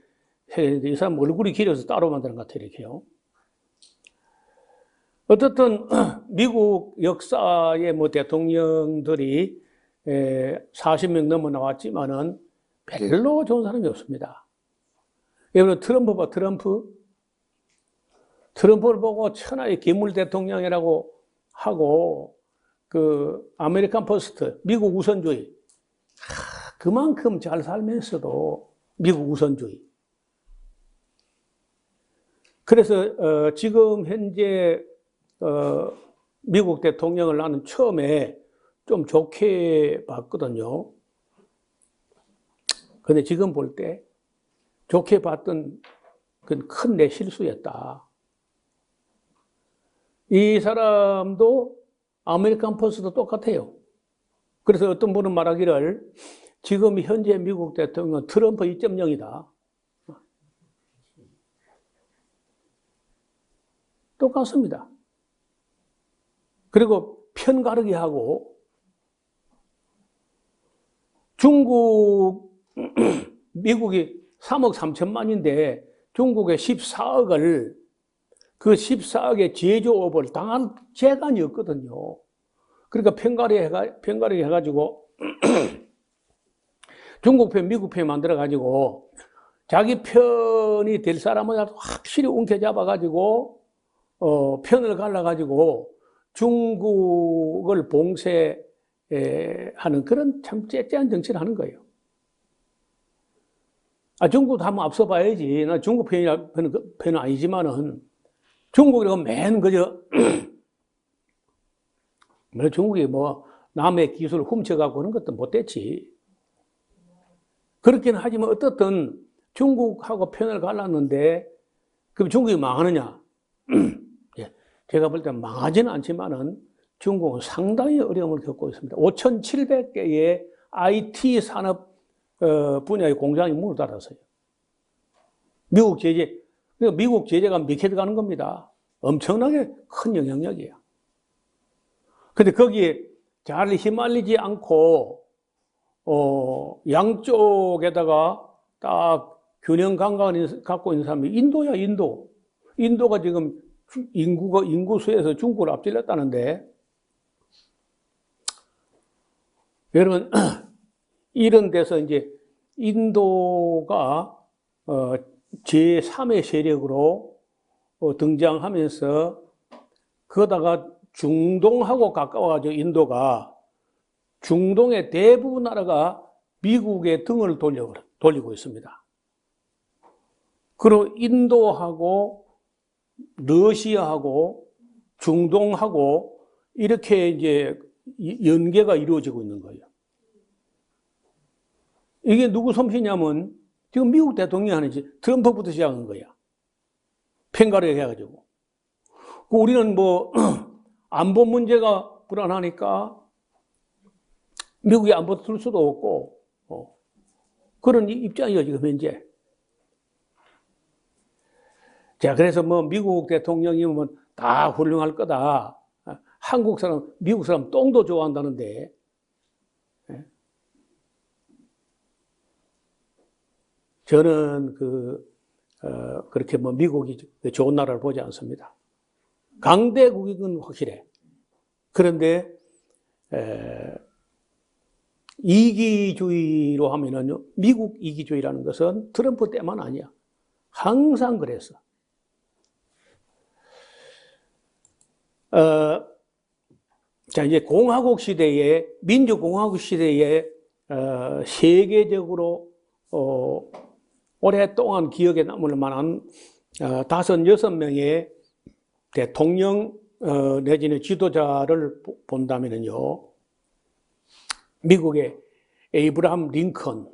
새겼는데 이 사람 얼굴이 길어서 따로 만드는 것 같아요, 이렇게요. 어떻든 미국 역사의 뭐 대통령들이 40명 넘어 나왔지만은 별로 좋은 사람이 없습니다. 여러분 트럼프 봐, 트럼프를 보고 천하의 괴물 대통령이라고 하고 그 아메리칸 퍼스트, 미국 우선주의, 그만큼 잘 살면서도 미국 우선주의. 그래서 지금 현재 미국 대통령을 나는 처음에 좀 좋게 봤거든요. 근데 지금 볼 때 좋게 봤던 그 큰 내 실수였다. 이 사람도 아메리칸 퍼스트도 똑같아요. 그래서 어떤 분은 말하기를 지금 현재 미국 대통령은 트럼프 2.0이다. 똑같습니다. 그리고 편가르기 하고 중국, 미국이 3억 3천만인데 중국의 14억을 그 14억의 제조업을 당한 재간이 없거든요. 그러니까 편가르기 해가지고 중국 편, 미국 편 만들어가지고 자기 편이 될 사람을 확실히 움켜잡아가지고 편을 갈라가지고 중국을 봉쇄하는 그런 참 째째한 정치를 하는 거예요. 중국도 한번 앞서 봐야지. 나 중국 편은 아니지만은 중국이라고 맨 그저 중국이 뭐 남의 기술을 훔쳐가고 그런 것도 못 됐지. 그렇긴 하지만 어떻든 중국하고 편을 갈랐는데 그럼 중국이 망하느냐? 제가 볼 때 망하지는 않지만은 중국은 상당히 어려움을 겪고 있습니다. 5,700개의 IT 산업 분야의 공장이 문을 닫았어요. 미국 제재, 미국 제재가 몇개 들어가는 겁니다. 엄청나게 큰 영향력이에요. 근데 거기에 잘 휘말리지 않고, 양쪽에다가 딱 균형 감각을 갖고 있는 사람이 인도야, 인도. 인도가 지금 인구수에서 중국을 앞질렀다는데, 여러분, 이런 데서 이제 인도가, 제3의 세력으로 등장하면서, 그러다가 중동하고 가까워가지고 인도가 중동의 대부분 나라가 미국의 등을 돌리고 있습니다. 그리고 인도하고 러시아하고 중동하고 이렇게 이제 연계가 이루어지고 있는 거예요. 이게 누구 솜씨냐면 지금 미국 대통령이 하는 짓, 트럼프부터 시작한 거야. 팽가를 해가지고. 우리는 뭐 안보 문제가 불안하니까 미국이 안보 쓸 수도 없고 그런 입장이에요 지금 현재. 자, 그래서 뭐 미국 대통령이면 다 훌륭할 거다. 한국 사람, 미국 사람 똥도 좋아한다는데. 저는 그렇게 뭐 미국이 좋은 나라를 보지 않습니다. 강대국은 확실해. 그런데, 이기주의로 하면은요, 미국 이기주의라는 것은 트럼프 때만 아니야. 항상 그랬어. 자, 이제 공화국 시대에, 민주공화국 시대에, 세계적으로, 오랫동안 기억에 남을 만한 5, 6명의 대통령, 내지는 지도자를 본다면요, 미국의 에이브라함 링컨,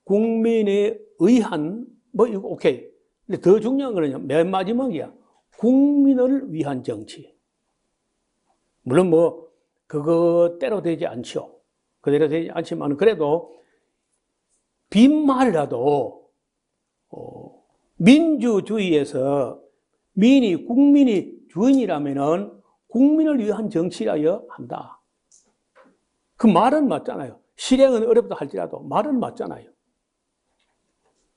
국민에 의한, 뭐, 이거 오케이. 근데 더 중요한 거는요, 맨 마지막이야. 국민을 위한 정치. 물론 뭐, 그거대로 되지 않죠. 그대로 되지 않지만, 그래도, 빈말이라도, 민주주의에서 국민이 주인이라면은 국민을 위한 정치라야 한다. 그 말은 맞잖아요. 실행은 어렵다 할지라도 말은 맞잖아요.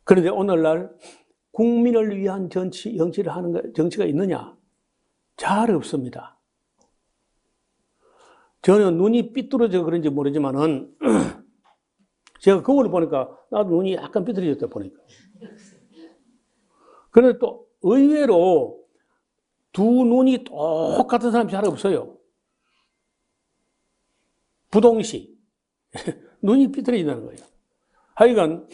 그런데 오늘날 국민을 위한 정치를 하는 정치가 있느냐? 잘 없습니다. 저는 눈이 삐뚤어져 그런지 모르지만은 제가 거울을 보니까 나도 눈이 약간 삐뚤어졌다 보니까. 그런데 또 의외로 두 눈이 똑같은 사람이 잘 없어요. 부동시. 눈이 삐뚤어진다는 거예요. 하여간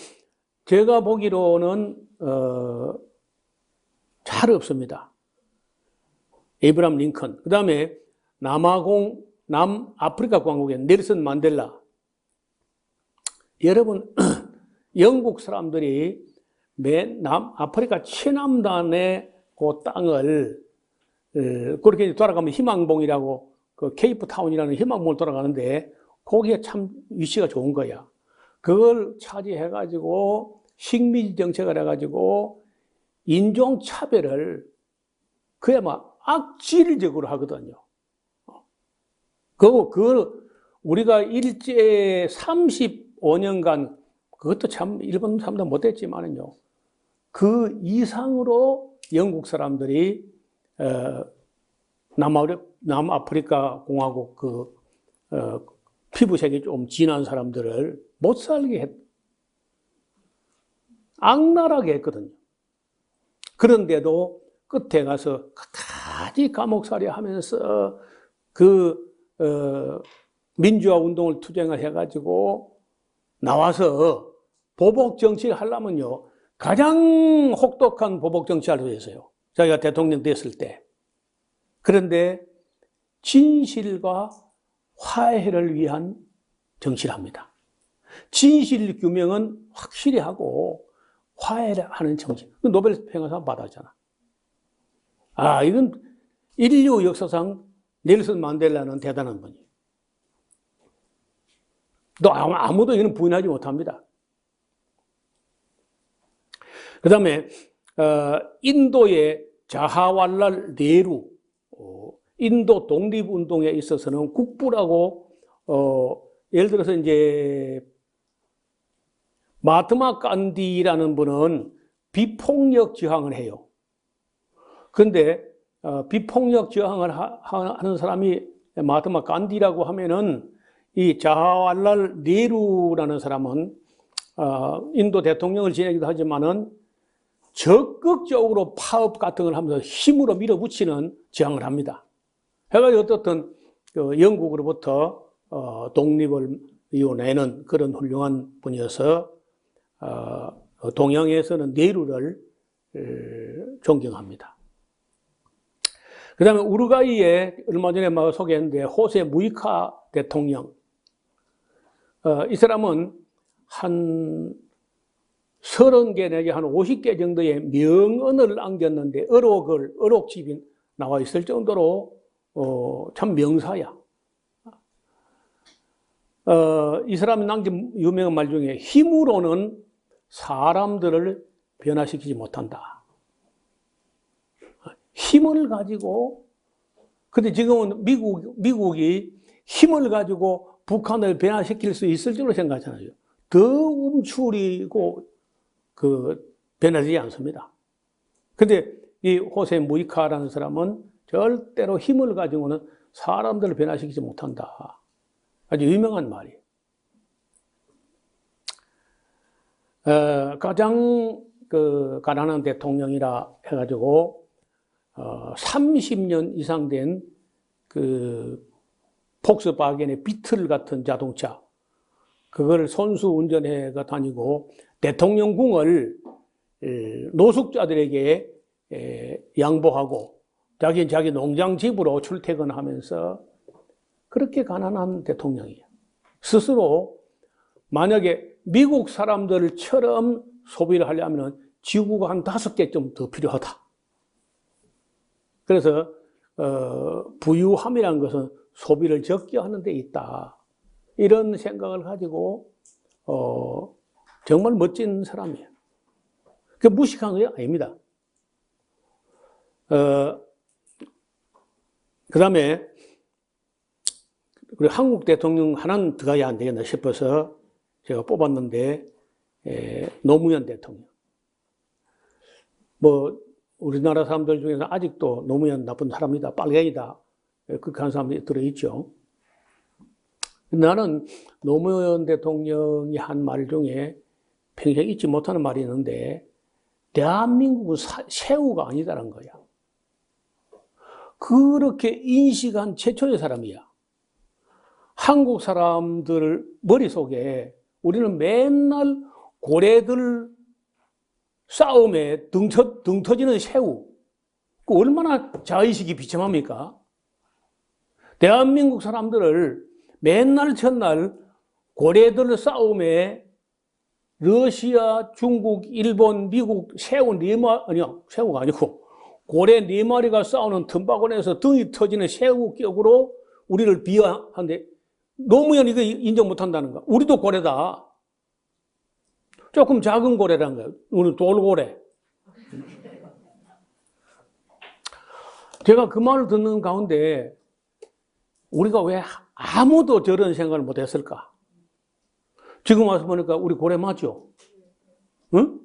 제가 보기로는 잘 없습니다. 에이브람 링컨. 그 다음에 남아프리카 공화국의 넬슨 만델라. 여러분, 영국 사람들이 남아프리카 최남단의 그 땅을 그렇게 돌아가면 희망봉이라고 그 케이프타운이라는 희망봉을 돌아가는데 거기에 참 위치가 좋은 거야. 그걸 차지해가지고 식민지 정책을 해가지고 인종차별을 그야말로 악질적으로 하거든요. 그걸 우리가 일제 35년간 그것도 참 일본 사람도 못했지만은요. 그 이상으로 영국 사람들이 남아프리카 공화국 피부색이 좀 진한 사람들을 못 살게 악랄하게 했거든요. 그런데도 끝에 가서 끝까지 감옥살이 하면서 민주화 운동을 투쟁을 해가지고 나와서 보복 정치를 하려면요. 가장 혹독한 보복 정치를 했어요. 자기가 대통령 됐을 때. 그런데 진실과 화해를 위한 정치를 합니다. 진실 규명은 확실히 하고 화해를 하는 정치. 노벨 평화상 받았잖아. 이건 인류 역사상 넬슨 만델라는 대단한 분이에요. 또 아무도 이는 부인하지 못합니다. 그 다음에 인도의 자하왈랄 네루, 인도 독립운동에 있어서는 국부라고, 예를 들어서 이제 마하트마 간디라는 분은 비폭력 저항을 해요. 그런데 비폭력 저항을 하는 사람이 마하트마 간디라고 하면은 이 자하왈랄 네루라는 사람은 인도 대통령을 지내기도 하지만은 적극적으로 파업 같은 걸 하면서 힘으로 밀어붙이는 저항을 합니다. 해가지고 어떻든 영국으로부터 독립을 이뤄내는 그런 훌륭한 분이어서 동양에서는 네루를 존경합니다. 그 다음에 우루과이에 얼마 전에 소개했는데 호세 무이카 대통령, 이 사람은 한 30개 내지 한 50개 정도의 명언을 남겼는데 어록집이 나와 있을 정도로 참 명사야. 이 사람이 남긴 유명한 말 중에 힘으로는 사람들을 변화시키지 못한다. 힘을 가지고, 근데 지금은 미국이 힘을 가지고 북한을 변화시킬 수 있을 줄로 생각하잖아요. 더 움츠리고 변하지 않습니다. 근데 이 호세 무이카라는 사람은 절대로 힘을 가지고는 사람들을 변화시키지 못한다. 아주 유명한 말이에요. 가장 가난한 대통령이라 해가지고 30년 이상 된 폭스바겐의 비틀 같은 자동차, 그걸 손수 운전해 다니고 대통령궁을 노숙자들에게 양보하고 자기 농장 집으로 출퇴근하면서 그렇게 가난한 대통령이에요. 스스로 만약에 미국 사람들처럼 소비를 하려면 지구가 한 5개쯤 더 필요하다. 그래서 부유함이라는 것은 소비를 적게 하는 데 있다. 이런 생각을 가지고 정말 멋진 사람이에요. 그 무식한 게 아닙니다. 그 다음에 한국 대통령 하나는 들어가야 안 되겠나 싶어서 제가 뽑았는데 노무현 대통령. 우리나라 사람들 중에서 아직도 노무현 나쁜 사람이다, 빨갱이다, 그렇게 하는 사람들이 들어있죠. 나는 노무현 대통령이 한 말 중에 평생 잊지 못하는 말이 있는데, 대한민국은 새우가 아니다라는 거야. 그렇게 인식한 최초의 사람이야. 한국 사람들 머릿속에 우리는 맨날 고래들 싸움에 등 터지는 새우, 그 얼마나 자의식이 비참합니까? 대한민국 사람들을 맨날 첫날 고래들 싸움에 러시아, 중국, 일본, 미국 새우가 아니고 고래 4마리가 싸우는 틈바구니에서 등이 터지는 새우격으로 우리를 비하하는데 노무현이 이거 인정 못한다는 거야. 우리도 고래다. 조금 작은 고래라는 거예요. 우리는 돌고래. 제가 그 말을 듣는 가운데 우리가 왜 아무도 저런 생각을 못했을까? 지금 와서 보니까 우리 고래 맞죠? 응?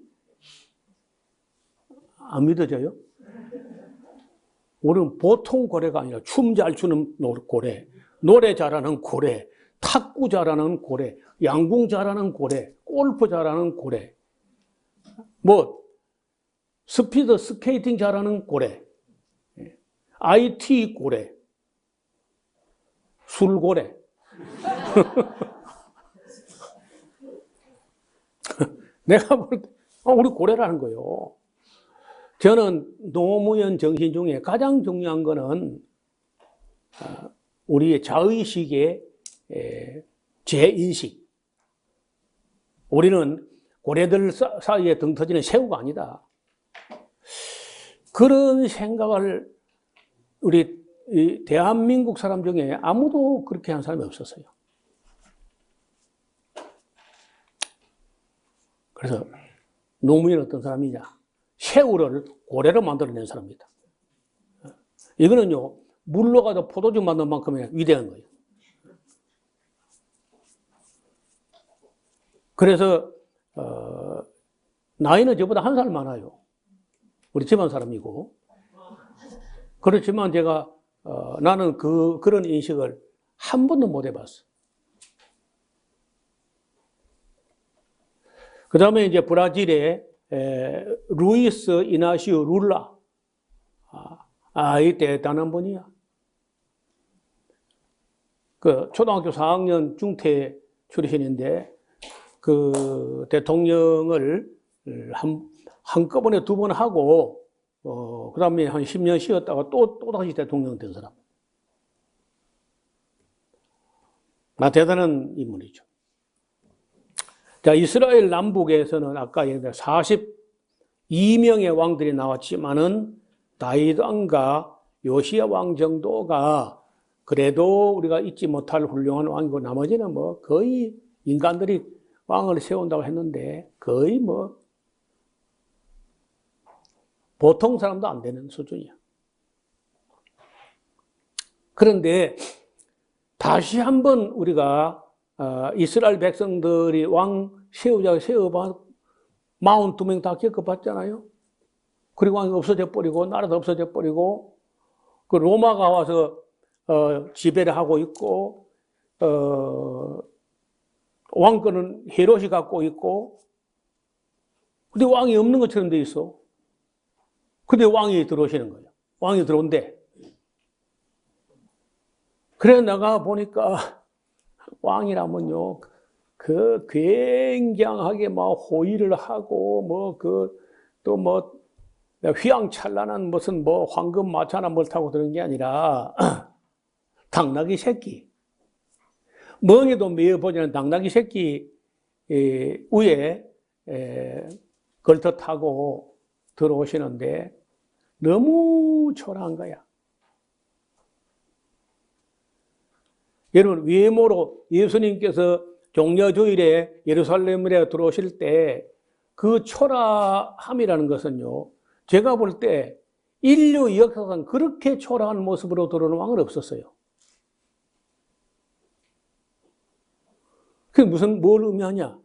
안 믿어져요? 우리는 보통 고래가 아니라 춤 잘 추는 고래, 노래 잘하는 고래, 탁구 잘하는 고래, 양궁 잘하는 고래, 골프 잘하는 고래, 스피드 스케이팅 잘하는 고래, IT 고래, 술고래. 내가 볼 때 우리 고래라는 거예요. 저는 노무현 정신 중에 가장 중요한 거는 우리의 자의식의 재인식. 우리는 고래들 사이에 등 터지는 새우가 아니다. 그런 생각을 우리 이 대한민국 사람 중에 아무도 그렇게 한 사람이 없었어요. 그래서 노무현은 어떤 사람이냐? 새우를 고래로 만들어낸 사람입니다. 이거는요, 물로 가도 포도주 만든 만큼이나 위대한 거예요. 그래서 나이는 저보다 한 살 많아요. 우리 집안 사람이고. 그렇지만 제가 나는 그런 인식을 한 번도 못 해봤어. 그 다음에 이제 브라질의 루이스 이나시오 룰라. 이 대단한 분이야. 그 초등학교 4학년 중퇴 출신인데 그 대통령을 한꺼번에 2번 하고 그 다음에 한 10년 쉬었다가 또 다시 대통령 된 사람. 대단한 인물이죠. 자, 이스라엘 남북에서는 아까 얘기한 42명의 왕들이 나왔지만은 다윗 왕과 요시야 왕 정도가 그래도 우리가 잊지 못할 훌륭한 왕이고 나머지는 뭐 거의 인간들이 왕을 세운다고 했는데 거의 뭐 보통 사람도 안 되는 수준이야. 그런데 다시 한번 우리가 이스라엘 백성들이 왕 세우자고 세워봐 42명 다 겪어봤잖아요. 그리고 왕이 없어져 버리고 나라도 없어져 버리고 그 로마가 와서 지배를 하고 있고 왕권은 헤롯이 갖고 있고 근데 왕이 없는 것처럼 돼 있어. 근데 왕이 들어오시는 거예요. 왕이 들어온대. 그래 나가 보니까 왕이라면요, 그 굉장하게 막 호의를 하고 또 휘황찬란한 무슨 황금 마차나 뭘 타고 그런 게 아니라 당나귀 새끼. 멍에도 메어보지 않은 당나귀 새끼 위에 걸터 타고 들어오시는데 너무 초라한 거야. 여러분, 외모로 예수님께서 종려주일에 예루살렘에 들어오실 때 그 초라함이라는 것은요, 제가 볼 때 인류 역사상 그렇게 초라한 모습으로 들어오는 왕은 없었어요. 그게 뭘 의미하냐?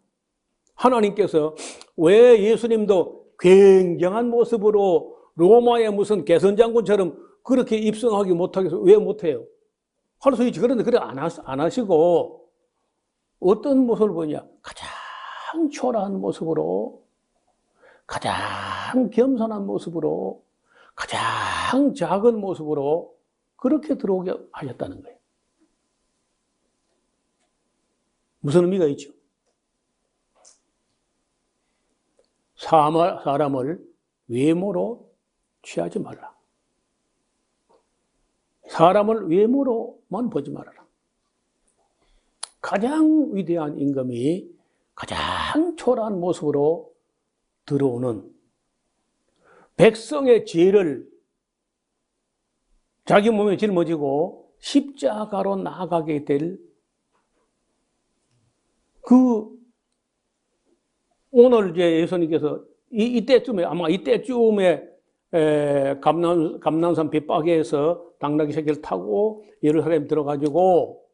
하나님께서 왜 예수님도 굉장한 모습으로 로마의 무슨 개선장군처럼 그렇게 입성하기 못하게 해서 왜 못해요? 할 수 있지. 그런데 그래 안 하시고 어떤 모습을 보냐? 가장 초라한 모습으로, 가장 겸손한 모습으로, 가장 작은 모습으로 그렇게 들어오게 하셨다는 거예요. 무슨 의미가 있죠? 사람을 외모로 취하지 말라. 사람을 외모로만 보지 말아라. 가장 위대한 임금이 가장 초라한 모습으로 들어오는 백성의 죄를 자기 몸에 짊어지고 십자가로 나아가게 될 오늘 이제 예수님께서 아마 이때쯤에 감난산 빗바퀴에서 당나귀 새끼를 타고 예루살렘 들어가지고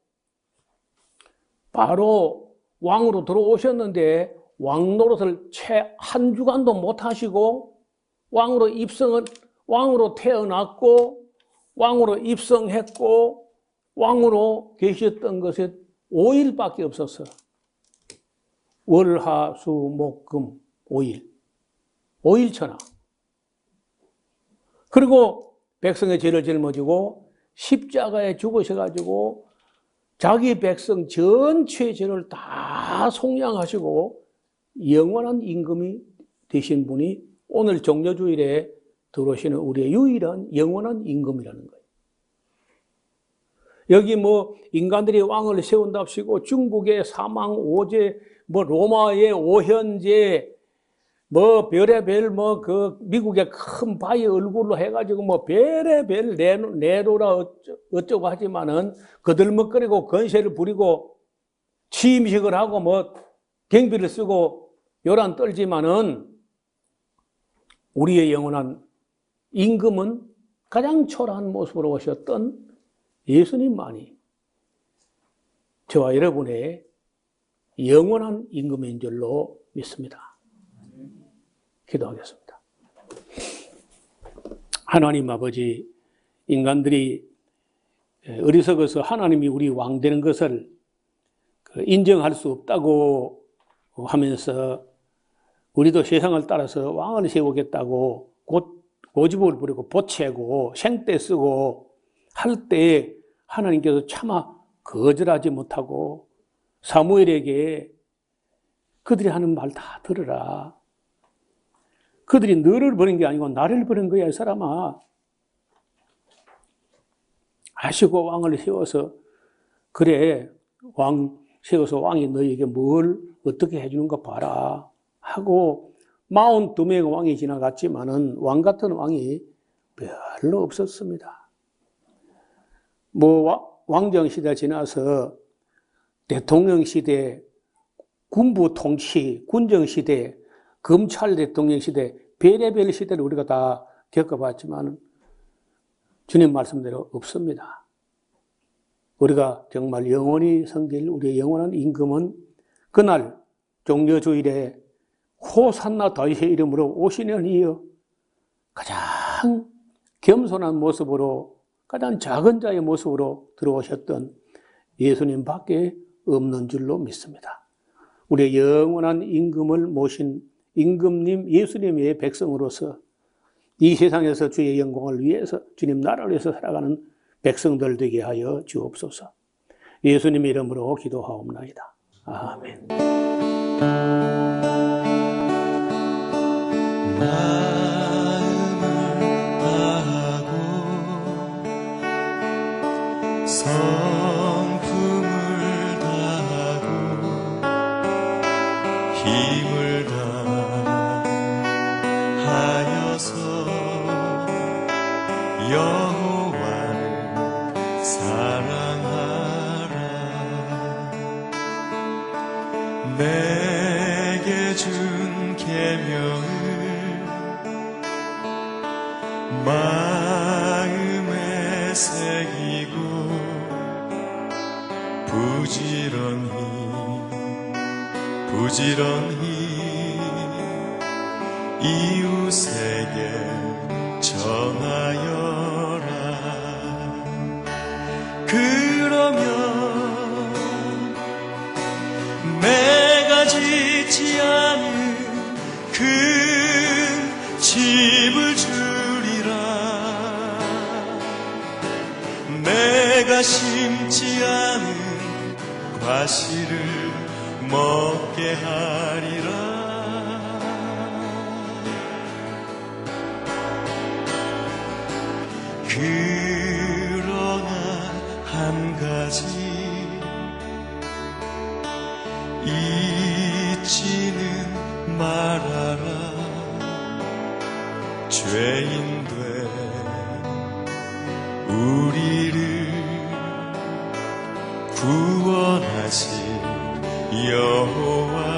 바로 왕으로 들어오셨는데 왕 노릇을 채 한 주간도 못 하시고 왕으로 태어났고 왕으로 입성했고 왕으로 계셨던 것이 5일밖에 없었어. 월, 화, 수, 목, 금 5일. 5일 천하. 그리고 백성의 죄를 짊어지고 십자가에 죽으셔가지고 자기 백성 전체의 죄를 다 속량하시고 영원한 임금이 되신 분이 오늘 종려주일에 들어오시는 우리의 유일한 영원한 임금이라는 거예요. 여기 인간들이 왕을 세운답시고 중국의 사망 오제, 로마의 오현제, 뭐 별의별 뭐 그 미국의 큰 바위 얼굴로 해가지고 뭐 별의별 내로라 어쩌고 하지만은 거들먹거리고 건세를 부리고 취임식을 하고 뭐 경비를 쓰고 요란 떨지만은 우리의 영원한 임금은 가장 초라한 모습으로 오셨던 예수님만이 저와 여러분의 영원한 임금인 줄로 믿습니다. 기도하겠습니다. 하나님 아버지, 인간들이 어리석어서 하나님이 우리 왕 되는 것을 인정할 수 없다고 하면서 우리도 세상을 따라서 왕을 세우겠다고 고집을 부리고 보채고 생떼 쓰고 할 때 하나님께서 차마 거절하지 못하고 사무엘에게 그들이 하는 말 다 들으라. 그들이 너를 버린 게 아니고 나를 버린 거야, 이 사람아. 하시고 왕을 세워서 그래, 왕 세워서 왕이 너에게 뭘 어떻게 해주는가 봐라 하고 42명의 왕이 지나갔지만은 왕 같은 왕이 별로 없었습니다. 뭐 왕정 시대 지나서 대통령 시대, 군부 통치, 군정 시대, 검찰 대통령 시대, 별의별 시대를 우리가 다 겪어봤지만 주님 말씀대로 없습니다. 우리가 정말 영원히 섬길 우리의 영원한 임금은 그날 종려주일에 호산나 다윗의 이름으로 오시는 이여 가장 겸손한 모습으로 가장 작은 자의 모습으로 들어오셨던 예수님밖에 없는 줄로 믿습니다. 우리의 영원한 임금을 모신 임금님 예수님의 백성으로서 이 세상에서 주의 영광을 위해서 주님 나라를 위해서 살아가는 백성들 되게 하여 주옵소서. 예수님의 이름으로 기도하옵나이다. 아멘. 마음을 다하고 성품을 다하고 힘을 다하여서 여호와를 사랑하라. 내게 준 계명을 마음에 새기고 부지런히 이웃에게 전하여라. 그러면 내가 짓지 않은 그 집을 주리라. 내가 심지 않은 과실을 먹게 하리라. 그러나 한 가지 잊지는 말아라. 죄인 된 우리를 구원하신 여호와